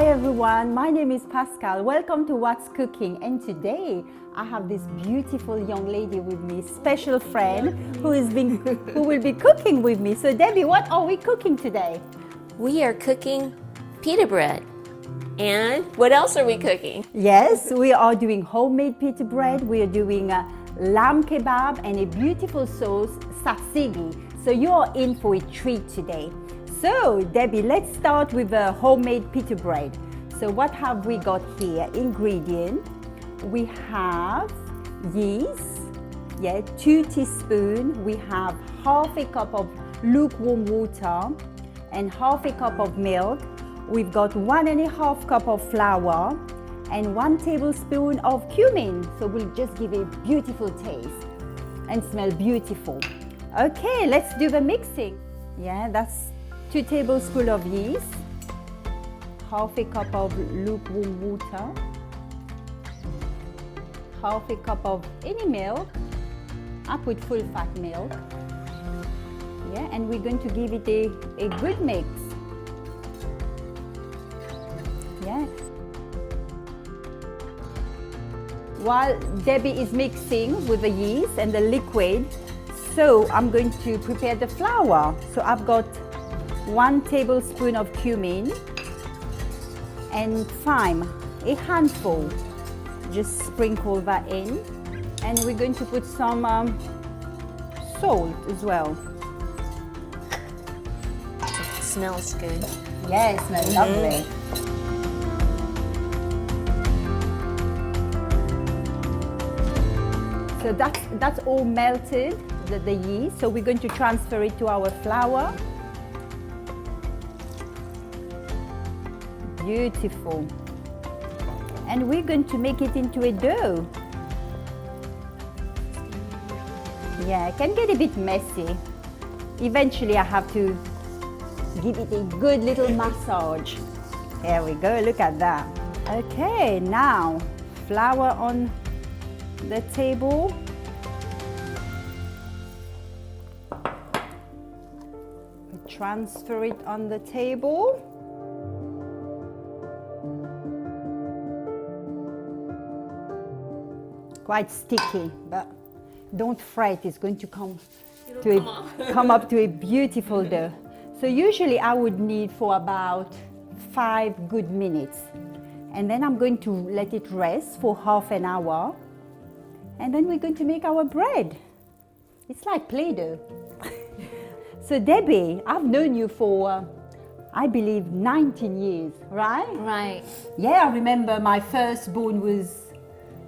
Hi everyone, my name is Pascal. Welcome to What's Cooking, and today I have this beautiful young lady with me, special friend who will be cooking with me. So Debbie, what are we cooking today? We are cooking pita bread. And what else are we cooking? Yes, we are doing homemade pita bread. We are doing a lamb kebab and a beautiful sauce, tzatziki. So you are in for a treat today. So Debbie, let's start with the homemade pita bread. So what have we got here? Ingredient. We have yeast, 2 teaspoons. We have half a cup of lukewarm water and half a cup of milk. We've got 1.5 cup of flour and 1 tablespoon of cumin. So we'll just give a beautiful taste and smell beautiful. Okay, let's do the mixing. That's 2 tablespoons of yeast, half a cup of lukewarm water, half a cup of any milk. I put full fat milk. And we're going to give it a good mix. While Debbie is mixing with the yeast and the liquid, so I'm going to prepare the flour. So I've got 1 tablespoon of cumin and thyme, a handful. Just sprinkle that in, and we're going to put some salt as well. It smells good. Yeah, it smells lovely. So that's all melted, the yeast. So we're going to transfer it to our flour. Beautiful. And we're going to make it into a dough. It can get a bit messy. Eventually I have to give it a good little massage. There we go, look at that. Okay, now flour on the table. Transfer it on the table. Quite sticky, but don't fret, it's going to come up to a beautiful dough. So usually I would need for about 5 good minutes. And then I'm going to let it rest for half an hour. And then we're going to make our bread. It's like Play-Doh. So Debbie, I've known you for, I believe, 19 years, right? Right. I remember my firstborn was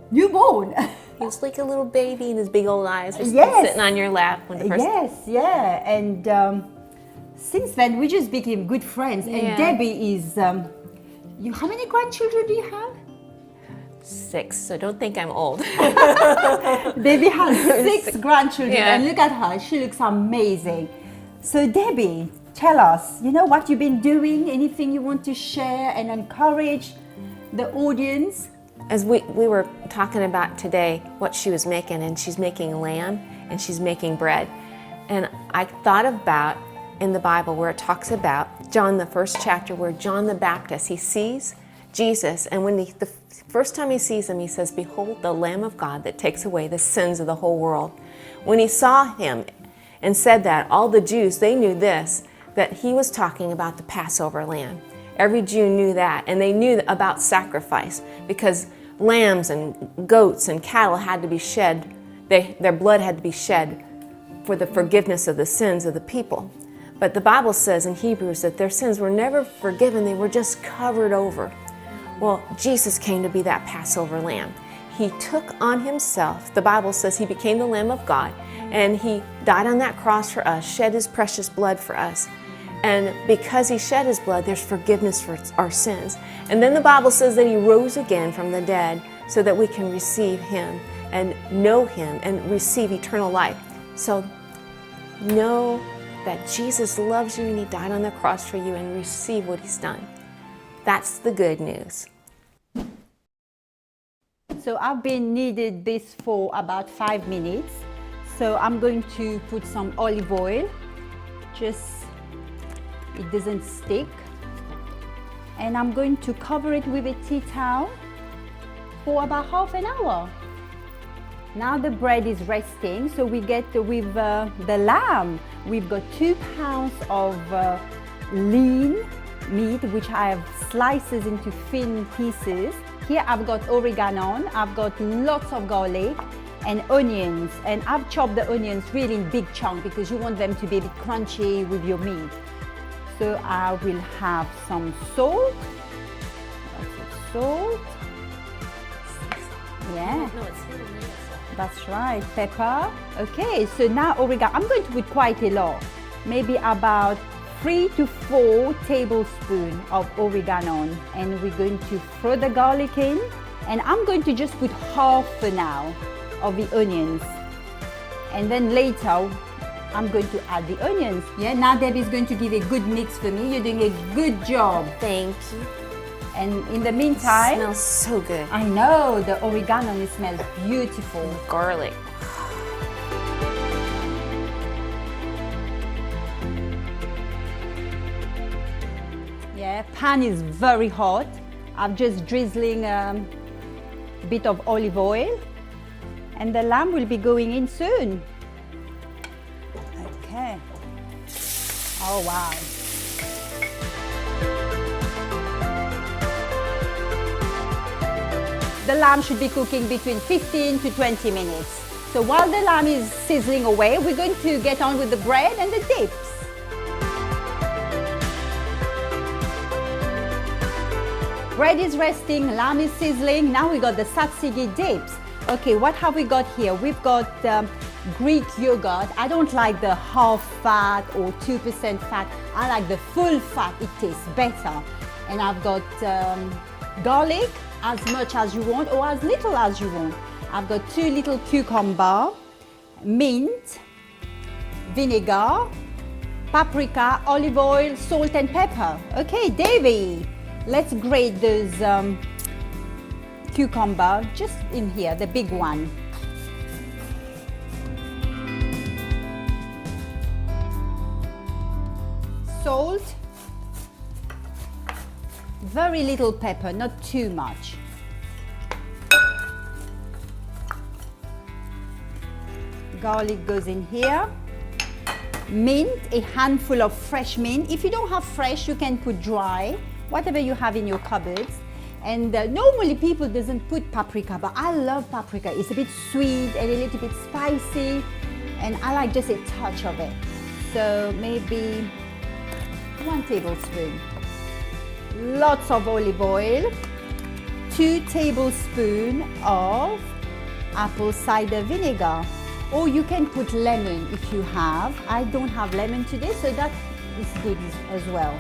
newborn. He was like a little baby, and his big old eyes were sitting on your lap when the first. And since then we just became good friends. And Debbie is, how many grandchildren do you have? 6, so don't think I'm old. Debbie has 6 grandchildren, and look at her, she looks amazing. So Debbie, tell us, what you've been doing, anything you want to share and encourage the audience? As we were talking about today, what she was making, and she's making lamb and she's making bread. And I thought about in the Bible where it talks about John, the 1st chapter, where John the Baptist, he sees Jesus, and when the first time he sees him, he says, "Behold the Lamb of God that takes away the sins of the whole world." When he saw him and said that, all the Jews, they knew this, that he was talking about the Passover lamb. Every Jew knew that, and they knew about sacrifice, because lambs and goats and cattle had to be shed. Their blood had to be shed for the forgiveness of the sins of the people. But the Bible says in Hebrews that their sins were never forgiven, they were just covered over. Well, Jesus came to be that Passover lamb. He took on himself, the Bible says he became the Lamb of God, and he died on that cross for us, shed his precious blood for us. And because he shed his blood, there's forgiveness for our sins. And then the Bible says that he rose again from the dead so that we can receive him and know him and receive eternal life. So know that Jesus loves you and he died on the cross for you, and receive what he's done. That's the good news. So I've been kneading this for about 5 minutes. So I'm going to put some olive oil, just it doesn't stick. And I'm going to cover it with a tea towel for about half an hour. Now the bread is resting, so we get with the lamb. We've got 2 pounds of lean meat, which I have slices into thin pieces. Here I've got oregano, I've got lots of garlic and onions, and I've chopped the onions really in big chunks because you want them to be a bit crunchy with your meat. So I will have some salt. Lots of salt. Yeah. No, it's here. That's right, pepper. Okay, so now oregano. I'm going to put quite a lot, maybe about 3 to 4 tablespoons of oregano, and we're going to throw the garlic in, and I'm going to just put half for now of the onions, and then later I'm going to add the onions. Yeah, now Debbie's going to give a good mix for me. You're doing a good job. Thank you. And in the meantime, It smells so good. I know the oregano smells beautiful. Garlic. Yeah, pan is very hot. I'm just drizzling a bit of olive oil, and the lamb will be going in soon. Okay. Oh wow. The lamb should be cooking between 15 to 20 minutes. So while the lamb is sizzling away, we're going to get on with the bread and the dips. Bread is resting, lamb is sizzling. Now we got the tzatziki dips. Okay, what have we got here? We've got Greek yogurt. I don't like the half fat or 2% fat. I like the full fat, it tastes better. And I've got garlic, as much as you want or as little as you want. I've got 2 little cucumber, mint, vinegar, paprika, olive oil, salt and pepper. Okay, Davy, let's grate those cucumber just in here, the big one. Salt. Very little pepper, not too much. Garlic goes in here. Mint, a handful of fresh mint. If you don't have fresh, you can put dry, whatever you have in your cupboards. And normally people doesn't put paprika, but I love paprika. It's a bit sweet and a little bit spicy, and I like just a touch of it. So maybe 1 tablespoon. Lots of olive oil, 2 tablespoons of apple cider vinegar, or you can put lemon if you have. I don't have lemon today, so that is good as well.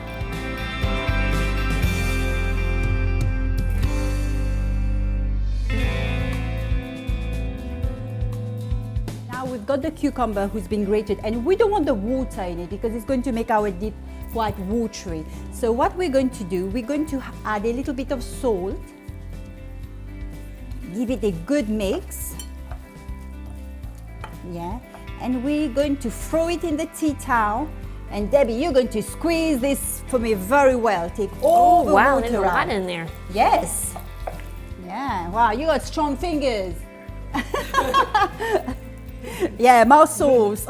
Now we've got the cucumber who's been grated, and we don't want the water in it because it's going to make our dip quite watery. So what we're going to do, we're going to add a little bit of salt, give it a good mix, yeah, and we're going to throw it in the tea towel. And Debbie, you're going to squeeze this for me very well. Take all the wow, water there's a lot out. in there. Yes. Yeah. Wow, you got strong fingers. Yeah, muscles.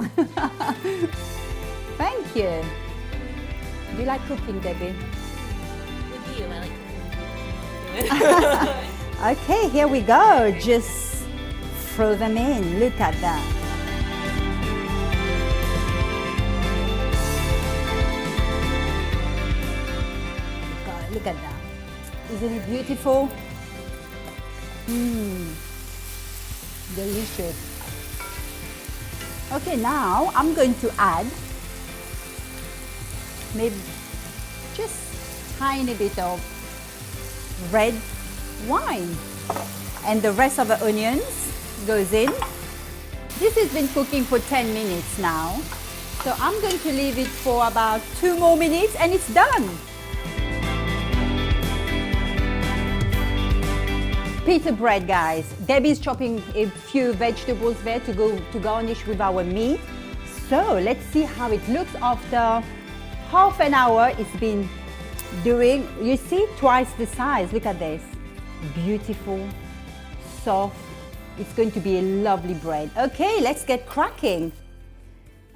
Thank you. Do you like cooking, Debbie? With you, I like Okay, here we go. Just throw them in. Look at that. God, look at that. Isn't it beautiful? Delicious. Okay, now I'm going to add maybe just tiny bit of red wine, and the rest of the onions goes in. This has been cooking for 10 minutes now, so I'm going to leave it for about 2 more minutes and it's done. Pita bread, guys. Debbie's chopping a few vegetables there to garnish with our meat. So let's see how it looks after half an hour. It's been doing, you see, twice the size. Look at this. Beautiful, soft. It's going to be a lovely bread. Okay, let's get cracking.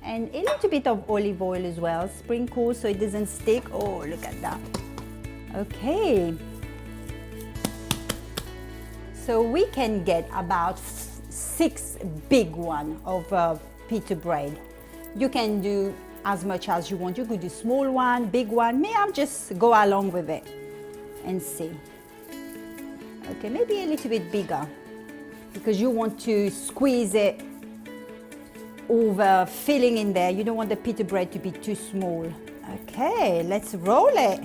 And a little bit of olive oil as well. Sprinkle so it doesn't stick. Oh, look at that. Okay. So we can get about 6 big ones of pita bread. You can do as much as you want. You could do small one, big one. May I just go along with it and see. Okay, maybe a little bit bigger because you want to squeeze it over filling in there. You don't want the pita bread to be too small. Okay, let's roll it.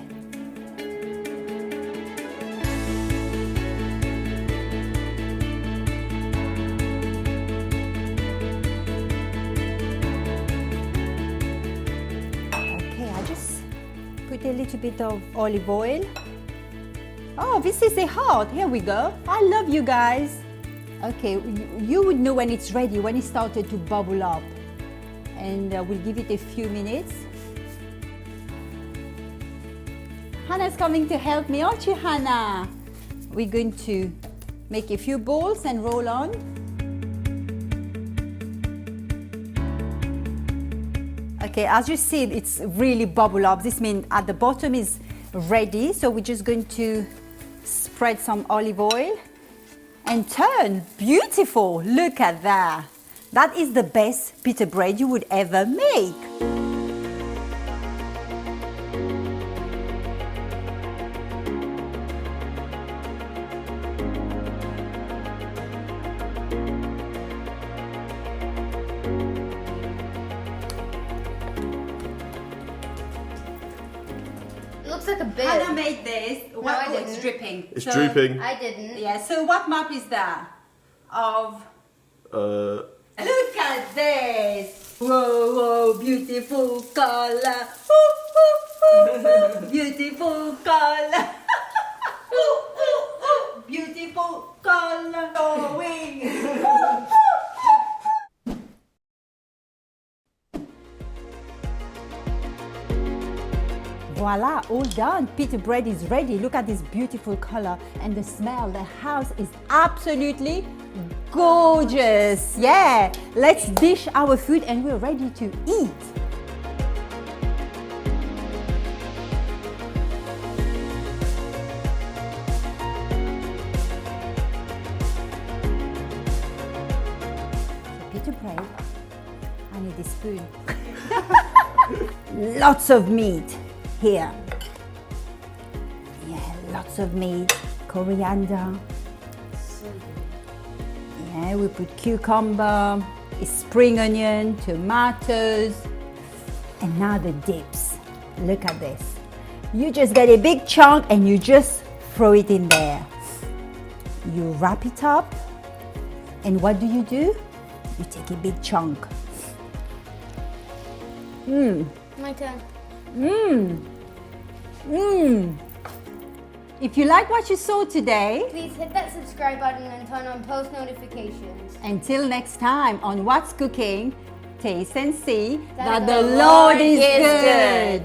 Okay, I just put a little bit of olive oil. Oh, this is a heart. Here we go. I love you guys. Okay, you would know when it's ready, when it started to bubble up. And we'll give it a few minutes. Hannah's coming to help me, aren't you, Hannah? We're going to make a few balls and roll on. Okay, as you see, it's really bubble up. This means at the bottom is ready. So we're just going to spread some olive oil and turn. Beautiful, look at that. That is the best pita bread you would ever make. It looks like a bit. Hannah made this. No, I It's didn't. dripping. It's drooping. I didn't. Yeah, so what map is that? Of... Uh, Look at this! Whoa, whoa, beautiful color! Ooh, ooh, ooh, ooh. Beautiful color! Ooh, ooh, ooh. Beautiful color! Going! Voila, all done. Pita bread is ready. Look at this beautiful color and the smell. The house is absolutely gorgeous. Yeah, let's dish our food and we're ready to eat. So pita bread, I need a spoon. Lots of meat here. Yeah, lots of meat, coriander. Yeah, we put cucumber, spring onion, tomatoes, and now the dips. Look at this. You just get a big chunk and you just throw it in there. You wrap it up, and what do? You take a big chunk. My turn. If you like what you saw today, Please hit that subscribe button and turn on post notifications. until next time on What's Cooking, taste and see That that the Lord is good.